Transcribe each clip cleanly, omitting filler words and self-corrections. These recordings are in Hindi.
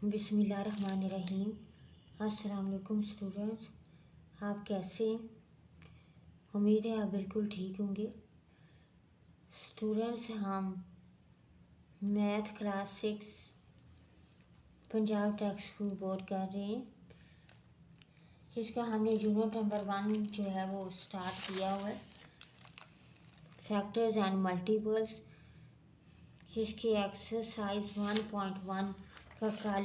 बिस्मिल्लाहिर्रहमानिर्रहीम। अस्सलाम वालेकुम स्टूडेंट्स, आप कैसे हैं? उम्मीद है आप बिल्कुल ठीक होंगे। स्टूडेंट्स, हम math class 6 Punjab text book board कर रहे हैं, जिसका हमने यूनिट नंबर 1 जो है वो स्टार्ट किया हुआ है, फैक्टर्स एंड मल्टीपल्स। जिसकी एक्सरसाइज 1.1 का कल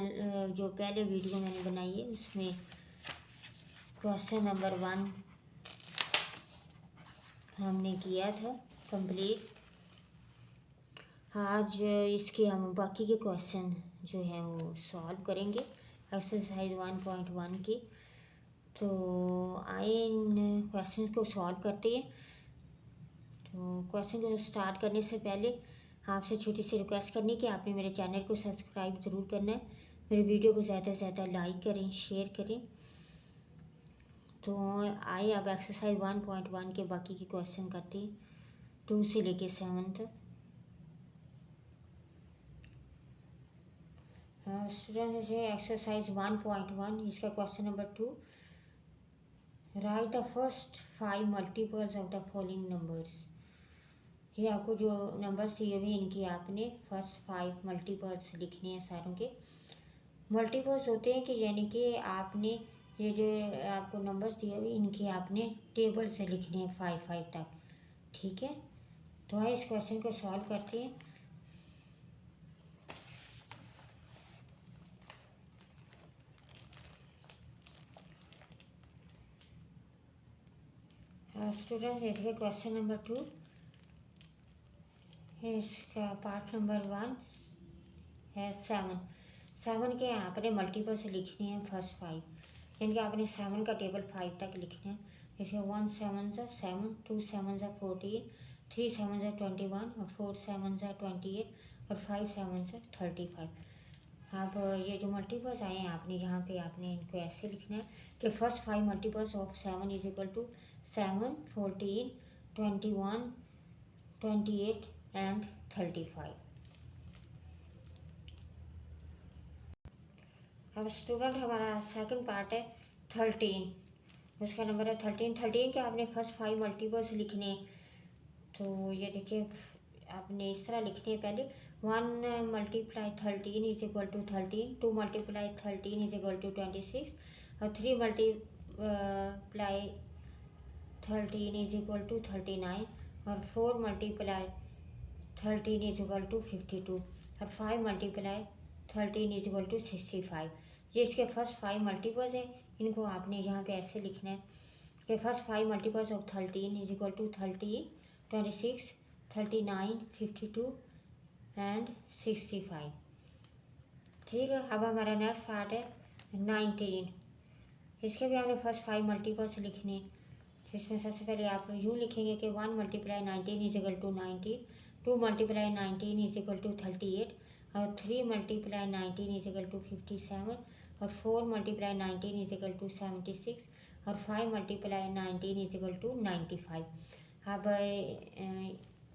जो पहले वीडियो मैंने बनाई है उसमें क्वेश्चन नंबर 1 हमने किया था कंप्लीट। आज इसके हम बाकी के क्वेश्चन जो हैं वो सॉल्व करेंगे एक्सरसाइज 1.1 की। तो आए इन क्वेश्चन को सॉल्व करते हैं। तो क्वेश्चन को स्टार्ट करने से पहले आपसे छोटी सी रिक्वेस्ट करनी कि आपने मेरे चैनल को सब्सक्राइब ज़रूर करना है, मेरे वीडियो को ज़्यादा से ज़्यादा लाइक करें, शेयर करें। तो आइए अब एक्सरसाइज 1.1 के बाकी के क्वेश्चन करते हैं 2 से लेके 7 तक। स्टूडेंट जैसे एक्सरसाइज 1.1 इसका question number 2, right the first 5 multiples of the following numbers. ये आपको जो नंबर्स दिए हुए इनकी आपने फर्स्ट 5 मल्टीपल्स लिखने हैं सारों के। मल्टीपल्स होते हैं कि यानी कि आपने ये जो आपको नंबर्स दिए हुए इनकी आपने टेबल से लिखने हैं 5 तक, ठीक है। तो आइए इस क्वेश्चन को सॉल्व करते हैं। स्टूडेंट्स देखिए क्वेश्चन नंबर 2, इसका पार्ट नंबर 1 है 7 के आपने मल्टीपल से लिखने हैं फर्स्ट 5, यानी कि आपने 7 का टेबल 5 तक लिखना है। जैसे 1 7 ज़ा 7, 2 7 ज़ा 14, 3 7 ज़ा 21 और 4 7 ज़ा 28 और 5 7 ज़ा 35। अब ये जो मल्टीपल्स आए हैं आपने यहाँ पे आपने इनको ऐसे लिखना है कि first 5 multiples of 7 is equal to 7, 14, 21, 28 and 35। अब स्टूडेंट हमारा सेकंड पार्ट है 13, उसका नंबर है 13 के आपने फर्स्ट 5 मल्टीपल्स लिखने। तो ये देखिए आपने इस तरह लिखने हैं। पहले 1 multiply 13 is equal to 13, 2 multiply 13 is equal to 26 और 3 मल्टीप्लाई 13 इज इक्वल टू 39 और 4 मल्टीप्लाई 13 इज इक्वल टू 52 और 5 मल्टीप्लाई 13 इज इक्वल टू 65। ये इसके फर्स्ट 5 मल्टीपल्स है, इनको आपने यहाँ पे ऐसे लिखना है कि first 5 multiples of 13 is equal to 13, 26, 39, 52 and 65, ठीक है। अब हमारा नेक्स्ट पार्ट है 19, इसके भी आपने फर्स्ट 5 मल्टीपल्स लिखने। तो इसमें सबसे पहले आप यूँ लिखेंगे कि 1 multiply 19 is equal to 19, 2 multiply 19 is equal to 38 और 3 मल्टीप्लाई 19 इज इक्वल टू 57 और 4 मल्टीप्लाई 19 इज इक्वल टू 76 और 5 मल्टीप्लाई 19 इज इक्वल टू 95। अब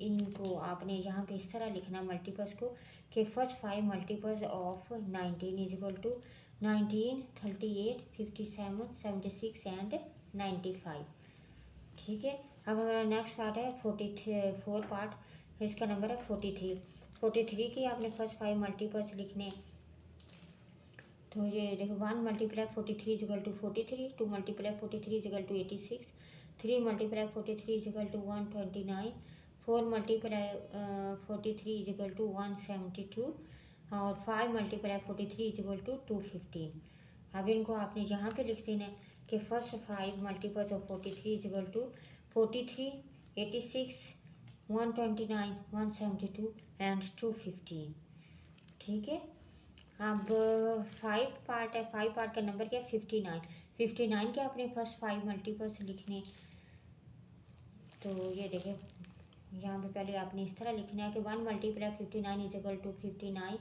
इनको आपने यहाँ पे इस तरह लिखना मल्टीपल्स को कि first 5 multiples of 19 is equal to 19, 38, 57, 76 and 95, ठीक है। अब हमारा नेक्स्ट पार्ट है 44 पार्ट, इसका नंबर है 43 की आपने फर्स्ट 5 मल्टीपल्स लिखने। तो ये देखो 1 multiply 43 is equal to 43, 2 multiply 43 is equal to 86, 3 multiply 43 is equal to 129, 4 multiply 43 is equal to 172 और 5 मल्टीप्लाई 43 इज इक्वल टू 215। अब इनको आपने यहाँ पे लिख देना है कि first 5 multiples of 43 is equal to 43, 86, 129, 172 and 215, ठीक है। अब 5 पार्ट है, 5 पार्ट का नंबर क्या है 59 के आपने फर्स्ट 5 मल्टीपल्स लिखने। तो ये देखिए यहाँ पे पहले आपने इस तरह लिखना है कि 1 multiply 59 is equal to 59,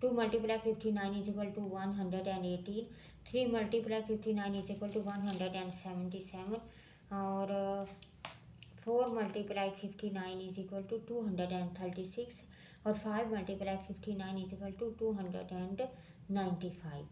2 multiply 59 is equal to 118, 3 multiply 59 is equal to 177 और 4 मल्टीप्लाई 59 इज इक्वल टू 236 और 5 मल्टीप्लाई 59 इज इक्वल टू 295।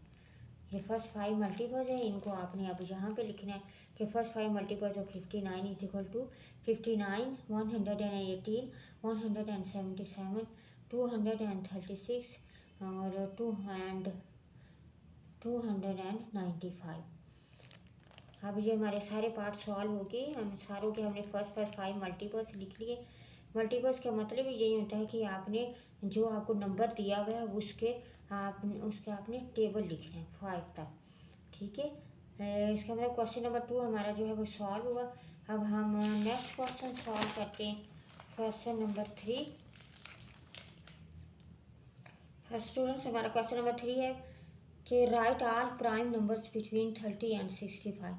ये फर्स्ट 5 मल्टीपल्स है, इनको आपने अब यहाँ पे लिखना है कि first 5 multiples of 59 is equal to 59, 118, 177, 236 और 295। अब ये हमारे सारे पार्ट सॉल्व हो गए। हम सारों के हमने फर्स्ट 5 मल्टीपल्स लिख लिए। मल्टीपल्स का मतलब यही होता है कि आपने जो आपको नंबर दिया हुआ है उसके आपने टेबल लिखना है 5 तक, ठीक है। इसका मतलब क्वेश्चन नंबर 2 हमारा जो है वो सॉल्व हुआ। अब हम नेक्स्ट क्वेश्चन सॉल्व करते हैं, क्वेश्चन नंबर 3। स्टूडेंट्स हमारा क्वेश्चन नंबर 3 है कि right all prime numbers between 30 and 65।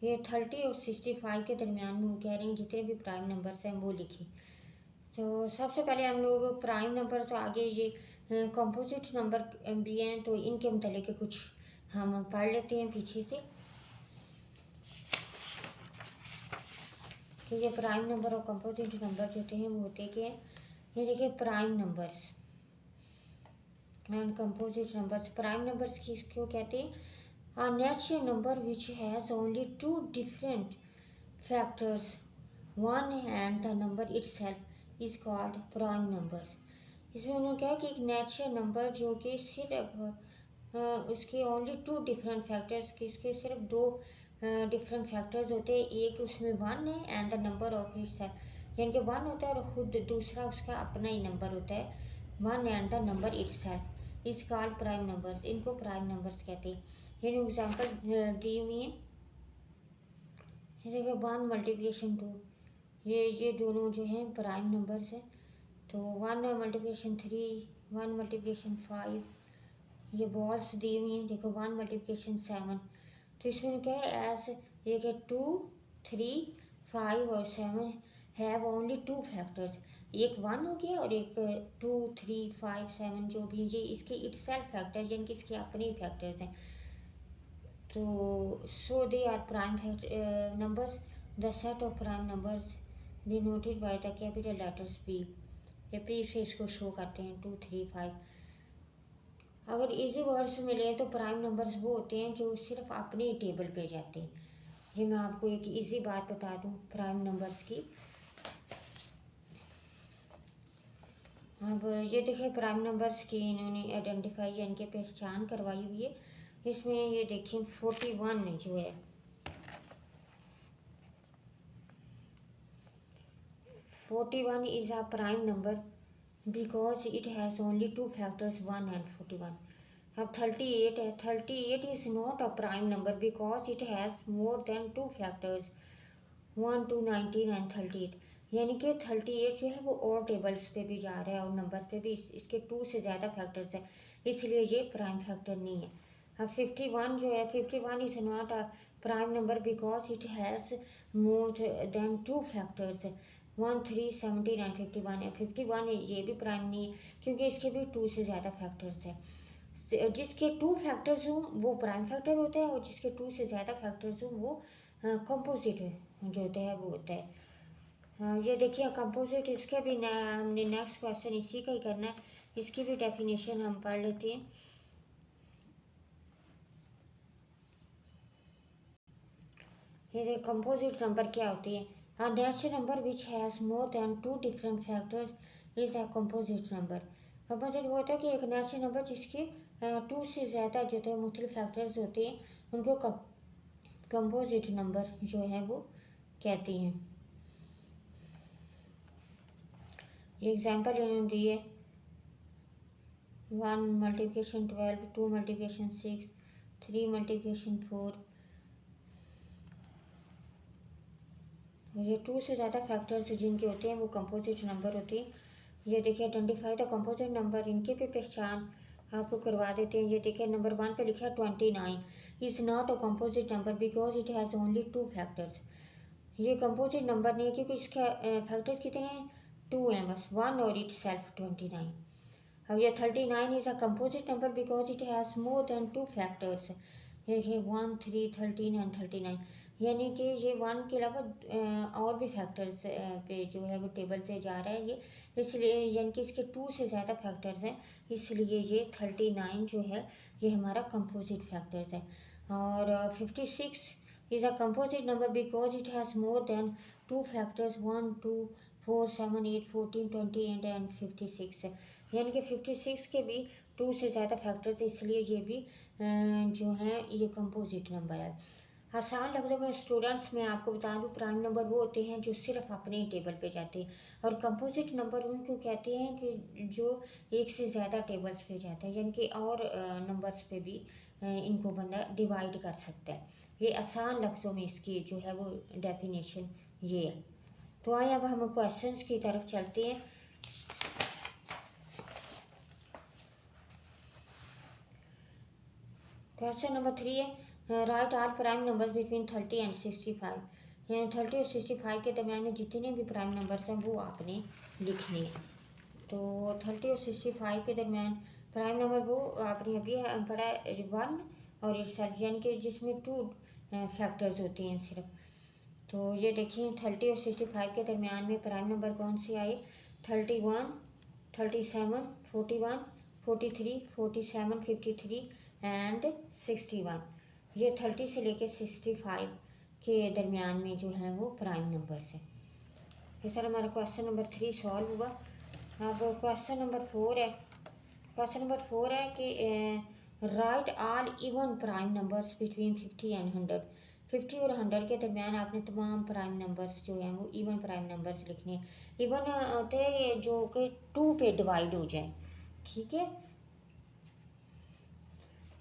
ये 30 और 65 के दरमियान में वो कह रहे हैं जितने भी प्राइम नंबर्स हैं वो लिखें। तो सबसे पहले हम लोग प्राइम नंबर, तो आगे ये कंपोजिट नंबर भी हैं, तो इनके मतलब कुछ हम पढ़ लेते हैं पीछे से कि ये प्राइम नंबर और कंपोजिट नंबर जो होते हैं वो होते क्या हैं। ये देखिए prime numbers and composite numbers. Prime numbers किसको कहते हैं? A natural number which has only two different factors, one and the number itself is called prime numbers। इसमें उन्होंने कहा कि एक नेचुरल नंबर जो कि सिर्फ उसके ओनली टू डिफरेंट फैक्टर्स, कि उसके सिर्फ दो डिफरेंट फैक्टर्स होते हैं। एक उसमें वन है and the number of itself, यानी कि वन होता है और खुद दूसरा उसका अपना ही नंबर होता है। One and the number itself is called prime numbers. इनको प्राइम नंबर्स कहते हैं। ये एग्जाम्पल दी हुई है, देखिए 1 मल्टीप्लिकेशन 2, ये दोनों जो हैं प्राइम नंबर्स हैं। तो 1 मल्टीप्लिकेशन 3, 1 मल्टीप्लिकेशन 5, ये बॉल्स दी हुई हैं। देखो 1 मल्टीप्लिकेशन 7, तो इसमें क्या है एज एक है 2, 3, 5 और 7 हैव ओनली टू फैक्टर्स। एक 1 हो गया और एक 2, 3, 5, 7 जो भी ये इसके इटसेल्फ फैक्टर यानी कि इसके अपने ही फैक्टर्स हैं। तो so they are prime numbers. The set of prime numbers denoted by the capital letters P. ये पी से इसको शो करते हैं 2, 3, 5। अगर इजी वर्ड्स मिले तो प्राइम नंबर्स वो होते हैं जो सिर्फ अपने ही टेबल पे जाते हैं। जी मैं आपको एक इजी बात बता दूं प्राइम नंबर्स की। अब ये देखिए प्राइम नंबर्स की इन्होंने आइडेंटिफाई यानी कि पहचान करवाई हुई है। इसमें ये देखिए 41 जो है, 41 is a prime number because it has only two factors 1 and 41। अब 38 है, 38 is not a prime number because it has more than two factors 1, 2, 19 and 38। यानी कि 38 जो है वो और टेबल्स पे भी जा रहा है और नंबर्स पे भी इसके 2 से ज़्यादा फैक्टर्स हैं, इसलिए ये प्राइम फैक्टर नहीं है। अब 51 जो है, 51 is not a prime number because it has more than two factors 1, 3, 17 and 51 है। 51 ये भी प्राइम नहीं है क्योंकि इसके भी 2 से ज़्यादा फैक्टर्स हैं। जिसके 2 फैक्टर्स हों वो प्राइम फैक्टर होता है और जिसके 2 से ज़्यादा फैक्टर्स हों वो कंपोजिट जो होता है वो होता है। हाँ ये देखिए कंपोजिट, इसके भी हमने नेक्स्ट क्वेश्चन इसी का ही करना है। इसकी भी डेफिनेशन हम पढ़ लेते हैं। ये कंपोजिट नंबर क्या होती है? A natural number which has more than two different factors is a composite number। Composite वो होता है कि एक नेचुरल नंबर जिसके 2 से ज़्यादा जो है मुख्तलिफ फैक्टर्स होते हैं उनको कंपोजिट नंबर जो है वो कहते हैं। ये एग्जांपल इन्होंने दी है 1 मल्टीप्लिकेशन 12, 2 मल्टीप्लिकेशन 6, 3 मल्टीप्लिकेशन 4। ये 2 से ज़्यादा फैक्टर्स जिनके होते हैं वो कंपोजिट नंबर होते हैं। ये देखिए आइडेंटिफाई द कंपोजिट नंबर, इनके भी पहचान आपको करवा देते हैं। ये देखिए नंबर 1 पे लिखा है 29 is not a composite number because it has only 2 factors. ये कंपोजिट नंबर नहीं है क्योंकि इसका फैक्टर्स कितने हैं? 2 हैं बस, 1 और इट सेल्फ 29। अब ये 39 is a composite number because it has more than 2 factors. देखिए 1, 3, 13 एंड 39। यानी कि ये 1 के अलावा और भी फैक्टर्स पे जो है वो टेबल पे जा रहा है ये, इसलिए यानी कि इसके 2 से ज़्यादा फैक्टर्स हैं, इसलिए ये 39 जो है ये हमारा कंपोजिट फैक्टर्स है। और 56 is a composite number because it has more than 2 factors 1 2 4 7 8 14 20 and 56 यानी कि 56 के भी 2 से ज़्यादा फैक्टर्स, इसलिए ये भी जो है ये कंपोजिट नंबर है। आसान लफ्ज़ों में स्टूडेंट्स मैं आपको बता दूं, प्राइम नंबर वो होते हैं जो सिर्फ अपने टेबल पे जाते हैं, और कंपोजिट नंबर उनको कहते हैं कि जो एक से ज़्यादा टेबल्स पे जाते हैं, यानी कि और नंबर्स पे भी इनको बंदा डिवाइड कर सकता है। ये आसान लफ्ज़ों में इसकी जो है वो डेफिनेशन ये है। तो आइए अब हम क्वेश्चंस की तरफ चलते हैं। क्वेश्चन नंबर 3 है right all prime number between 30 and 65। यानी 30 और 65 के दरमियान में जितने भी प्राइम नंबर्स हैं वो आपने लिखने हैं। तो 30 और 65 के दरमियान प्राइम नंबर वो आपने अभी पढ़ा है 1 और इट्सल्फ, यानी कि जिसमें 2 फैक्टर्स होते हैं सिर्फ। तो ये देखिए 30 और 65 के दरमियान में प्राइम नंबर कौन से आए, 31 37 41 43 47 53 एंड 61। ये 30 से लेके 65 के दरमियान में जो है वो प्राइम नंबर्स हैं। ये सर हमारा क्वेश्चन नंबर 3 सॉल्व हुआ। अब क्वेश्चन नंबर 4 है। क्वेश्चन नंबर 4 है कि right all even prime numbers between 50 and 100। 50 और 100 के दरमियान आपने तमाम प्राइम नंबर्स जो हैं वो इवन प्राइम नंबर्स लिखने हैं। इवन होते हैं जो कि 2 पे डिवाइड हो जाए, ठीक है।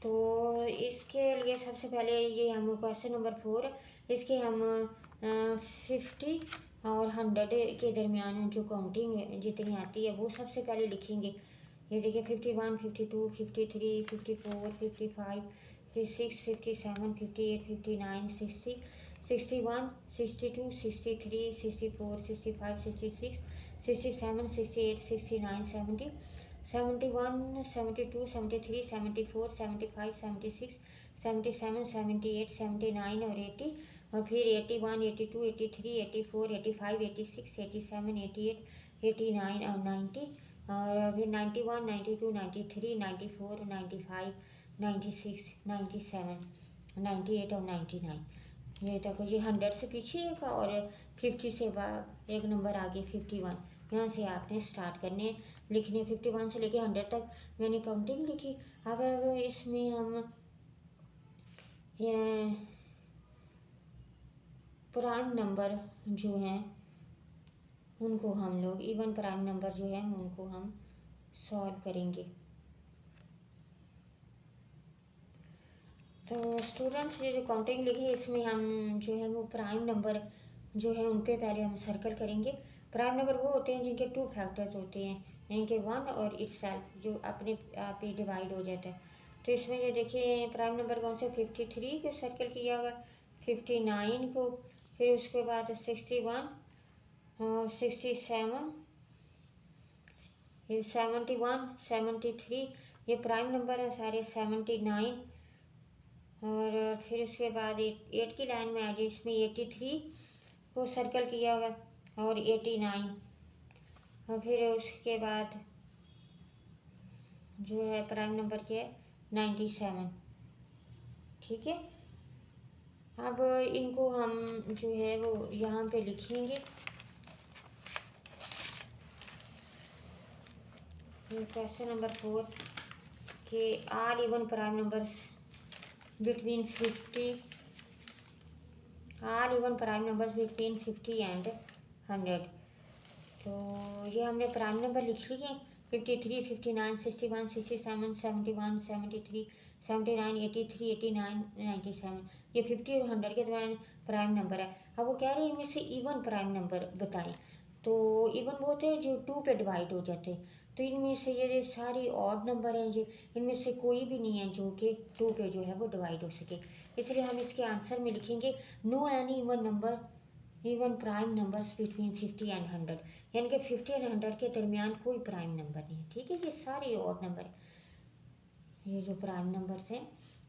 तो इसके लिए सबसे पहले ये हम क्वेश्चन नंबर 4 इसके हम 50 और 100 के दरमियान जो काउंटिंग जितनी आती है वो सबसे पहले लिखेंगे। ये देखिए 51 52 53 54 55 56 57 58 59 60 61 62 63 64 65 66 67 68 69 70 71 72 73 74 75 76 77 78 79 और 80, और फिर 81 82 83 84 85 86 87 88 89 और 90, और फिर 91 92 93 94 95 96 97 98 और 99। ये तक ये 100 से पीछे एक और 50 से एक नंबर आगे 51। यहाँ से आपने स्टार्ट करने लिखने 51 से लेके 100 तक मैंने काउंटिंग लिखी। अब इसमें हम प्राइम नंबर जो हैं उनको हम लोग इवन प्राइम नंबर जो है उनको हम सॉल्व करेंगे। तो स्टूडेंट्स ये जो काउंटिंग लिखी इसमें हम जो है वो प्राइम नंबर जो है उन पे पहले हम सर्कल करेंगे। प्राइम नंबर वो होते हैं जिनके 2 फैक्टर्स होते हैं, यानी कि 1 और इटसेल्फ जो अपने आप ही डिवाइड हो जाता है। तो इसमें ये देखिए प्राइम नंबर कौन से 53 को सर्कल किया हुआ, 59 को, फिर उसके बाद 61 और 67, ये 71 73 ये प्राइम नंबर है सारे, 79, और फिर उसके बाद 8 की लाइन में आ जाए, इसमें 83 को सर्कल किया हुआ, और 89, और फिर उसके बाद जो है प्राइम नंबर के 97, ठीक है। अब इनको हम जो है वो यहाँ पे लिखेंगे। क्वेश्चन नंबर 4 के all even prime numbers between 50 all even prime numbers between 50 and 100। तो ये हमने प्राइम नंबर लिख लिए 53 59 61 67 71 73 79 83 89 97। ये 50 और 100 के दरमियान प्राइम नंबर है। अब वो कह रहे हैं इनमें से इवन प्राइम नंबर बताएं। तो इवन वो होते हैं जो 2 पे डिवाइड हो जाते हैं। तो इनमें से ये सारी ऑड नंबर हैं, ये इनमें से कोई भी नहीं है जो कि 2 पे जो है वो डिवाइड हो सके, इसलिए हम इसके आंसर में लिखेंगे no any even number even prime numbers between 50 and 100, यानी कि 50 एंड 100 के दरमियान कोई प्राइम नंबर नहीं है, ठीक है। ये सारे ऑड नंबर है, ये जो प्राइम नंबर्स हैं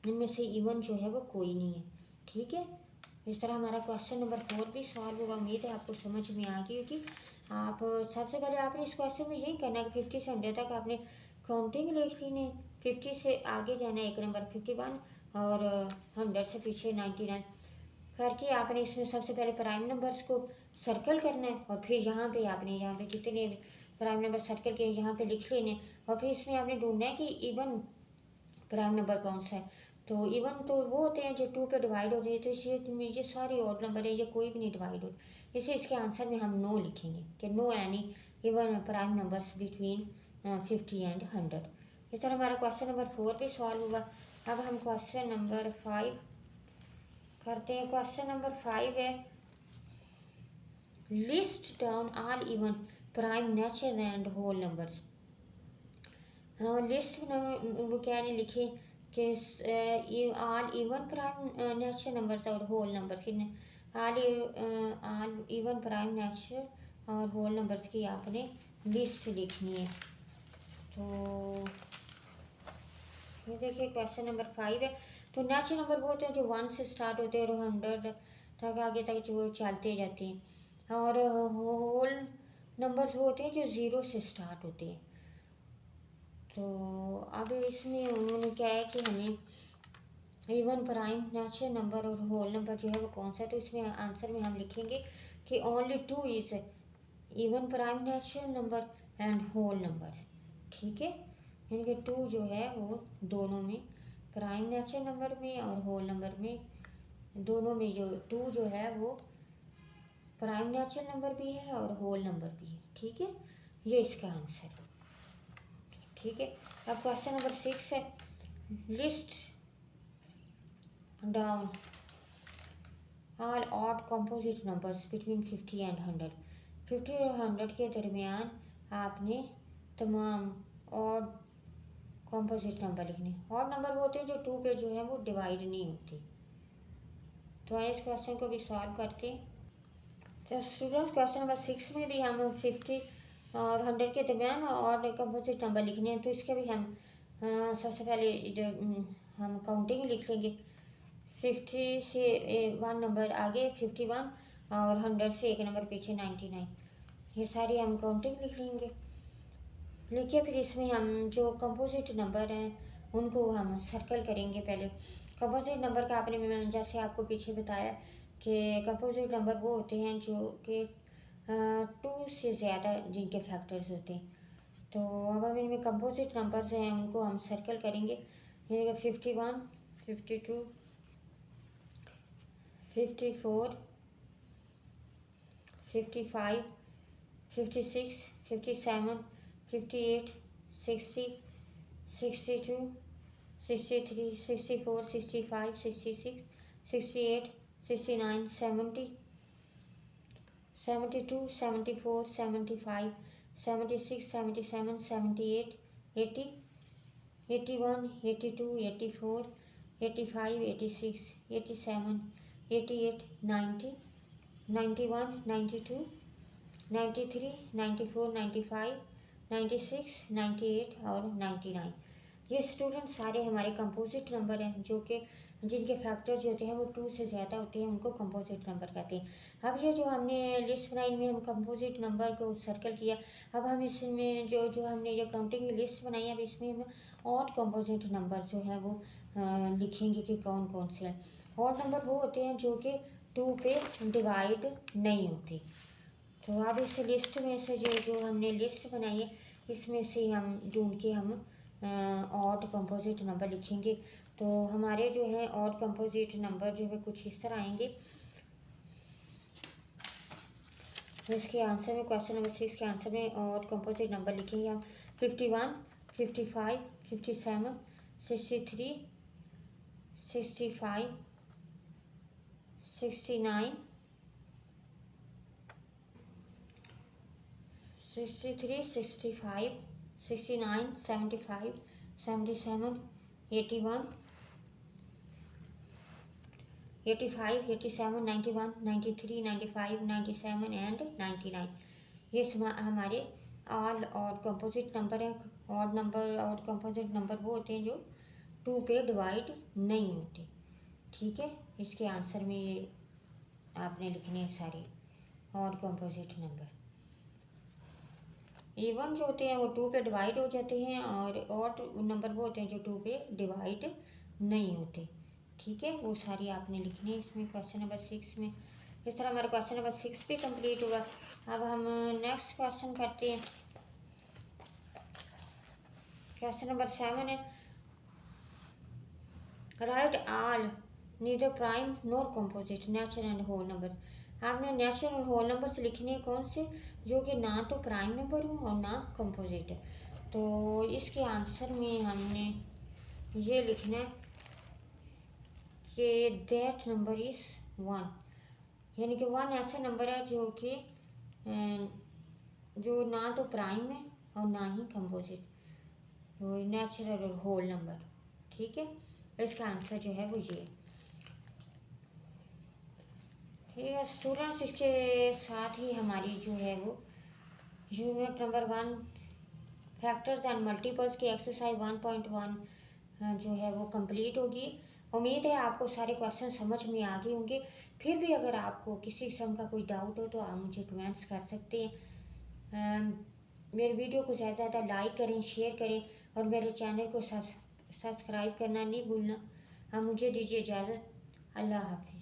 इनमें से इवन जो है वो कोई नहीं है, ठीक है। इस तरह हमारा क्वेश्चन नंबर 4 भी सॉल्व होगा। उम्मीद है आपको समझ में आ गई होगी। आप सबसे पहले आपने इस क्वेश्चन में यही करना है कि 50 से 100 तक आपने काउंटिंग लिख लेनी है। 50 से आगे जाना है, एक नंबर 51 और 100 से पीछे 99 करके आपने इसमें सबसे पहले प्राइम नंबर्स को सर्कल करना है और फिर यहाँ पे जितने प्राइम नंबर सर्कल के यहाँ पे लिख लेने और फिर इसमें आपने ढूंढना है कि इवन प्राइम नंबर कौन सा है। तो इवन तो वो होते हैं जो 2 पे डिवाइड हो जाए, तो इसलिए ये सारे ऑड नंबर है, ये कोई भी नहीं डिवाइड हो, इसलिए इसके आंसर में हम नो लिखेंगे कि no any even prime numbers between 50 and 100। इस तरह हमारा क्वेश्चन नंबर 4 भी सॉल्व हुआ। अब हम क्वेश्चन नंबर 5 करते हैं। क्वेश्चन नंबर 5 है list down all even prime natural and whole numbers. List वो क्या नहीं लिखे कि all even prime natural numbers और होल नंबर्स की ऑल इवन प्राइम नेचुरल और होल नंबर्स की आपने लिस्ट लिखनी है। तो ये देखिए क्वेश्चन नंबर 5 है। तो नेचुरल नंबर वो होते हैं जो 1 से स्टार्ट होते हैं और 100 तक आगे तक जो चलते जाते हैं, और होल नंबर्स वो होते हैं जो 0 से स्टार्ट होते हैं। तो अब इसमें उन्होंने क्या है कि हमें इवन प्राइम नेचुरल नंबर और होल नंबर जो है वो कौन सा है, तो इसमें आंसर में हम लिखेंगे कि only 2 is even prime natural number and whole number. ठीक है, यानी कि 2 जो है वो दोनों में, प्राइम नेचुरल नंबर में और होल नंबर में, दोनों में जो 2 जो है वो प्राइम नेचुरल नंबर भी है और होल नंबर भी है। ठीक है, ये इसका आंसर है। ठीक है, अब क्वेश्चन नंबर 6 है list down all odd composite numbers between 50 and 100। 50 और 100 के दरमियान आपने तमाम ऑड कंपोजिट नंबर लिखने। ऑड नंबर वो होते हैं जो 2 पे जो है वो डिवाइड नहीं होते। तो आइए इस क्वेश्चन को भी सॉल्व करते हैं। तो स्टूडेंट क्वेश्चन नंबर 6 में भी हम 50 और 100 के दरमियान और कंपोजिट नंबर लिखने हैं। तो इसके भी हम सबसे पहले हम काउंटिंग लिख लेंगे। 50 से 1 नंबर आगे 51 और 100 से एक नंबर पीछे 99, ये सारी हम काउंटिंग लिख लेंगे। लिखिए फिर इसमें हम जो कंपोजिट नंबर हैं उनको हम सर्कल करेंगे। पहले कंपोजिट नंबर का आपने मैंने जैसे आपको पीछे बताया कि कंपोजिट नंबर वो होते हैं जो कि 2 से ज़्यादा जिनके फैक्टर्स होते हैं। तो अब हम इनमें कंपोजिट नंबर्स हैं उनको हम सर्कल करेंगे। ये 51, 52, 54, 55, 56, 57, 58, 60, 62, 63, 64, 65, 66, 68, 69, 70, 72, 74, 75, 76, 77, 78, 80, 81, 82, 84, 85, 86, 87, 88, 90, 91, 92, 93, 94, 95, 96, 98 और 99। ये स्टूडेंट सारे हमारे कंपोजिट नंबर हैं जो कि जिनके फैक्टर जो होते हैं वो 2 से ज़्यादा होते हैं, उनको कंपोजिट नंबर कहते हैं। अब ये जो हमने लिस्ट बनाई में हम कंपोजिट नंबर को सर्कल किया, अब हम इसमें जो जो हमने ये काउंटिंग की लिस्ट बनाई है, अब इसमें हम ऑड कंपोजिट नंबर जो है वो लिखेंगे कि कौन कौन से हैं। ऑड नंबर वो होते हैं जो कि 2 पे डिवाइड नहीं होते। तो अब इस लिस्ट में से जो हमने लिस्ट बनाई है इसमें से हम ढूंढ के हम ऑड कंपोजिट नंबर लिखेंगे। तो हमारे जो है ऑड कंपोजिट नंबर जो है कुछ इस तरह आएंगे। तो इसके आंसर में क्वेश्चन नंबर 6 के आंसर में ऑड कंपोजिट नंबर लिखेंगे हम 51, 55, 57, 63, 65, 69, 63, 65, 69, 75, 77, 81, 85, 87, 91, 93, 95, 97 एंड 99। ये हमारे ऑल ऑड कंपोजिट नंबर है। ऑड कंपोजिट नंबर वो होते हैं जो 2 पे डिवाइड नहीं होते। ठीक है, इसके आंसर में ये आपने लिखने हैं सारे ऑड कंपोजिट नंबर। इवन जो होते हैं वो 2 पे डिवाइड हो जाते हैं और ऑड नंबर वो होते हैं जो 2 पे डिवाइड नहीं होते। ठीक है, वो सारी आपने लिखने हैं इसमें क्वेश्चन नंबर 6 में। इस तरह हमारा क्वेश्चन नंबर 6 भी कंप्लीट हुआ। अब हम नेक्स्ट क्वेश्चन करते हैं। क्वेश्चन नंबर 7 है, right all neither prime nor composite natural and whole number. आपने नेचुरल और होल नंबर्स लिखने हैं कौन से, जो कि ना तो प्राइम नंबर हो और ना कंपोजिट है। तो इसके आंसर में हमने ये लिखना है कि दैट नंबर इज़ 1, यानी कि 1 ऐसा नंबर है जो कि जो ना तो प्राइम है और ना ही कंपोजिट, वो नेचुरल और होल नंबर। ठीक है, इसका आंसर जो है वो ये। ठीक है स्टूडेंट्स, इसके साथ ही हमारी जो है वो unit number 1 factors and multiples की एक्सरसाइज 1.1 जो है वो कंप्लीट होगी। उम्मीद है आपको सारे क्वेश्चन समझ में आ गए होंगे। फिर भी अगर आपको किसी किस्म का कोई डाउट हो तो आप मुझे कमेंट्स कर सकते हैं। मेरे वीडियो को ज़्यादा से ज़्यादा लाइक करें, शेयर करें और मेरे चैनल को सब्सक्राइब करना नहीं भूलना। अब मुझे दीजिए इजाज़त। अल्लाह हाफ़िज़।